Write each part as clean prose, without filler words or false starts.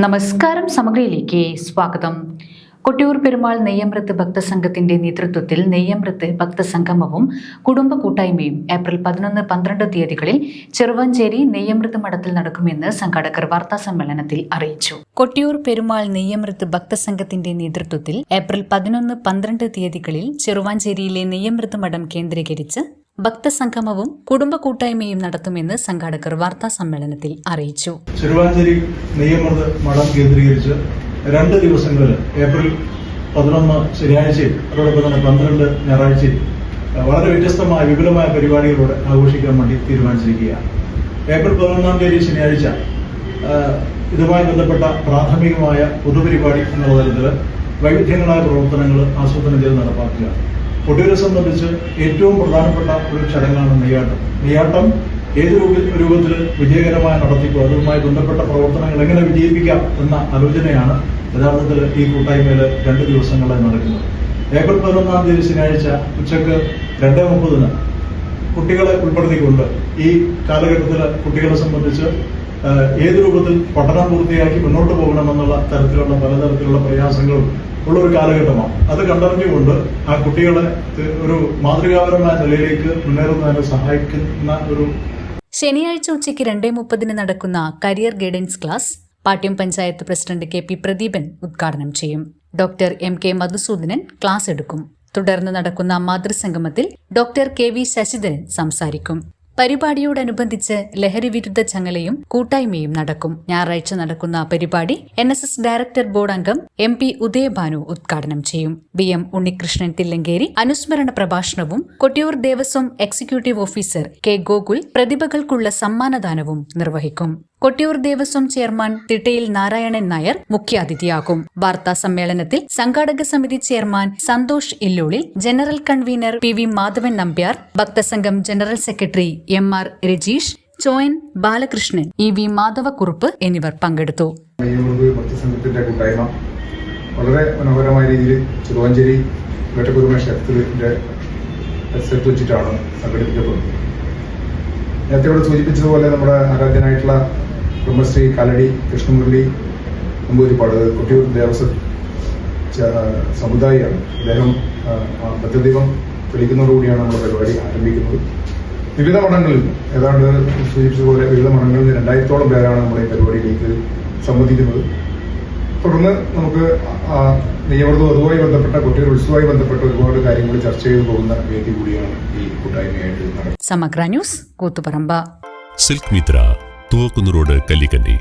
നമസ്കാരം, സമഗ്രയിലേക്ക് സ്വാഗതം. കൊട്ടിയൂർ പെരുമാൾ നെയ്യമൃത്ത് ഭക്തസംഘത്തിന്റെ നേതൃത്വത്തിൽ നെയ്യമൃത്ത് ഭക്തസംഗമവും കുടുംബ കൂട്ടായ്മയും ഏപ്രിൽ 11-12 തീയതികളിൽ ചെറുവാഞ്ചേരി നെയ്യമൃത്ത് മഠത്തിൽ നടക്കുമെന്ന് സംഘാടകർ വാർത്താസമ്മേളനത്തിൽ അറിയിച്ചു. കൊട്ടിയൂർ പെരുമാൾ നെയ്യമൃത്ത് ഭക്തസംഘത്തിന്റെ നേതൃത്വത്തിൽ ഏപ്രിൽ 11-12 തീയതികളിൽ ചെറുവാഞ്ചേരിയിലെ നെയ്യമൃത്ത് മഠം കേന്ദ്രീകരിച്ച് ഭക്തസംഗമവും കുടുംബ കൂട്ടായ്മയും നടത്തുമെന്ന് സംഘാടകർ വാർത്താ സമ്മേളനത്തിൽ അറിയിച്ചു. ചെറുവാഞ്ചേരി നെയ്യമൃത് മഠം കേന്ദ്രീകരിച്ച് 2 ദിവസങ്ങളിൽ ഏപ്രിൽ 11 ശനിയാഴ്ചയും അതോടൊപ്പം തന്നെ 12 ഞായറാഴ്ചയും വളരെ വ്യത്യസ്തമായ വിപുലമായ പരിപാടികളോടെ ആഘോഷിക്കാൻ വേണ്ടി തീരുമാനിച്ചിരിക്കുകയാണ്. ഏപ്രിൽ 11 തീയതി ശനിയാഴ്ച ഇതുമായി ബന്ധപ്പെട്ട പ്രാഥമികമായ പൊതുപരിപാടി എന്നുള്ള തരത്തിൽ വൈവിധ്യങ്ങളായ പ്രവർത്തനങ്ങൾ ആസൂത്രണം ചെയ്ത് നടപ്പാക്കുകയാണ്. കൊട്ടിയൂരെ സംബന്ധിച്ച് ഏറ്റവും പ്രധാനപ്പെട്ട ഒരു ചടങ്ങാണ് നെയ്യാട്ടം. നെയ്യാട്ടം ഏത് രൂപത്തിൽ വിജയകരമായി നടത്തിക്കോ അതുമായി ബന്ധപ്പെട്ട പ്രവർത്തനങ്ങൾ എങ്ങനെ വിജയിപ്പിക്കാം എന്ന ആലോചനയാണ് യഥാർത്ഥത്തിൽ ഈ കൂട്ടായ്മയിൽ 2 ദിവസങ്ങളായി നടക്കുന്നത്. ഏപ്രിൽ 11 തീയതി ശനിയാഴ്ച ഉച്ചക്ക് 2:30 കുട്ടികളെ ഉൾപ്പെടുത്തിക്കൊണ്ട് ഈ കാലഘട്ടത്തിൽ കുട്ടികളെ സംബന്ധിച്ച് ഏത് രൂപത്തിൽ പഠനം പൂർത്തിയാക്കി മുന്നോട്ട് പോകണമെന്നുള്ള തരത്തിലുള്ള പലതരത്തിലുള്ള പ്രയാസങ്ങളും ഉള്ള ഒരു കാലഘട്ടമാണ്. അത് കണ്ടറിഞ്ഞുകൊണ്ട് ആ കുട്ടികളെ ഒരു മാതൃകാപരമായ നിലയിലേക്ക് മുന്നേറുന്നതിന് സഹായിക്കുന്ന ഒരു ശനിയാഴ്ച ഉച്ചയ്ക്ക് 2:30 നടക്കുന്ന career guidance class Pattiam panchayat president KP Pradeepan ഉദ്ഘാടനം ചെയ്യും. ഡോക്ടർ MK മധുസൂദനൻ ക്ലാസ് എടുക്കും. തുടർന്ന് നടക്കുന്ന മാതൃസംഗമത്തിൽ ഡോക്ടർ KV ശശിധരൻ സംസാരിക്കും. പരിപാടിയോടനുബന്ധിച്ച് ലഹരി വിരുദ്ധ ചങ്ങലയും കൂട്ടായ്മയും നടക്കും. ഞായറാഴ്ച നടക്കുന്ന പരിപാടി NSS ഡയറക്ടർ ബോർഡ് അംഗം MP ഉദയഭാനു ഉദ്ഘാടനം ചെയ്യും. BM ഉണ്ണികൃഷ്ണൻ തില്ലങ്കേരി അനുസ്മരണ പ്രഭാഷണവും Kottiyoor Devaswom executive officer K Gokul പ്രതിഭകൾക്കുള്ള സമ്മാനദാനവും നിർവഹിക്കും. കൊട്ടിയൂർ ദേവസ്വം ചെയർമാൻ തിട്ടയിൽ നാരായണൻ നായർ മുഖ്യാതിഥിയാകും. വാർത്താ സമ്മേളനത്തിൽ സംഘാടക സമിതി chairman Santhosh Illoolil, general convener PV Madhavan Nambiar, ഭക്തസംഘം general secretary MR Rajeesh, Choyan Balakrishnan, EV Madhavakkurup എന്നിവർ പങ്കെടുത്തു. ഭക്തസംഘത്തിന്റെ കൂട്ടായ്മ വളരെ മനോഹരമായ രീതിയിൽ ചെറുവാഞ്ചേരി വേട്ടക്കുരുമ ക്ഷേത്രത്തിന്റെ പരിസരത്ത് വെച്ചിട്ടാണ് സംഘടിപ്പിക്കപ്പെടുന്നത്. നേരത്തെ ഇവിടെ സൂചിപ്പിച്ചതുപോലെ നമ്മുടെ ആരാധ്യനായിട്ടുള്ള ബ്രഹ്മശ്രീ കാലടി കൃഷ്ണമുരളി നമ്പൂതിരിപ്പാട് കൊട്ടിയൂർ ദേവസ്വം സമുദായിയാണ്. അദ്ദേഹം ഭദ്രദീപം തെളിയിക്കുന്നതോടുകൂടിയാണ് നമ്മുടെ പരിപാടി ആരംഭിക്കുന്നത്. വിവിധ മഠങ്ങളിൽ ഏതാണ്ട് സൂചിപ്പിച്ചതുപോലെ വിവിധ മഠങ്ങളിൽ 2000-ഓളം പേരാണ് നമ്മുടെ ഈ പരിപാടിയിലേക്ക് സംബന്ധിക്കുന്നത്. തുടർന്ന് നമുക്ക് നെയ്യമൃതും അതുമായി ബന്ധപ്പെട്ട കൊട്ടിയൂർ ഉത്സവവുമായി ബന്ധപ്പെട്ട ഒരുപാട് കാര്യങ്ങൾ ചർച്ച ചെയ്തു പോകുന്ന വേദി കൂടിയാണ് ഈ കൂട്ടായ്മയായിട്ട് നടക്കുന്നത്. Samagra news, Koothuparamba. Silk Mithra, Thoovakkunnu road, Kallikandi.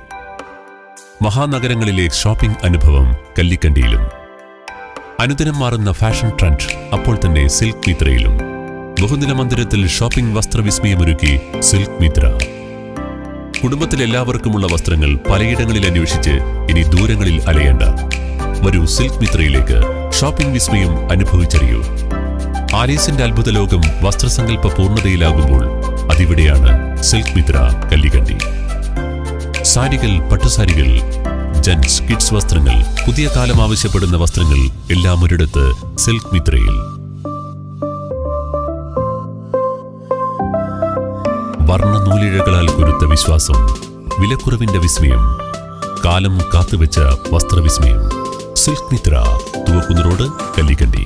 മഹാനഗരങ്ങളിലെ ഷോപ്പിംഗ് അനുഭവം കല്ലിക്കണ്ടിയിലും. അനുദിനം മാറുന്ന ഫാഷൻ ട്രെൻഡ് അപ്പോൾ തന്നെ സിൽക്ക് മിത്രയിലും. ബഹുനില മന്ദിരത്തിൽ ഷോപ്പിംഗ് വസ്ത്രവിസ്മയമൊരുക്കി സിൽക്ക് മിത്ര. കുടുംബത്തിലെല്ലാവർക്കുമുള്ള വസ്ത്രങ്ങൾ പലയിടങ്ങളിൽ അന്വേഷിച്ച് ഇനി ദൂരങ്ങളിൽ അലയേണ്ട. വരൂ സിൽക്ക് മിത്രയിലേക്ക്. ഷോപ്പിംഗ് വിസ്മയം അനുഭവിച്ചറിയൂ. ആലീസിന്റെ അത്ഭുത ലോകം വസ്ത്രസങ്കല്പ പൂർണ്ണതയിലാകുമ്പോൾ അതിവിടെയാണ് സിൽക്ക് മിത്ര കല്ലിക്കണ്ടി. സാരികൾ, പട്ടുസാരികൾ, ജെന്റ്സ്, കിഡ്സ് വസ്ത്രങ്ങൾ, പുതിയ കാലം ആവശ്യപ്പെടുന്ന വസ്ത്രങ്ങൾ എല്ലാം ഒരിടത്ത് സിൽക്ക് മിത്രയിൽ. വർണ്ണ നൂലിഴകളാൽ കുരുത്ത വിശ്വാസം, വിലക്കുറവിന്റെ വിസ്മയം, കാലം കാത്തുവെച്ച വസ്ത്രവിസ്മയം. Silk Mithra, Thoovakkunnu road, Kallikkandy.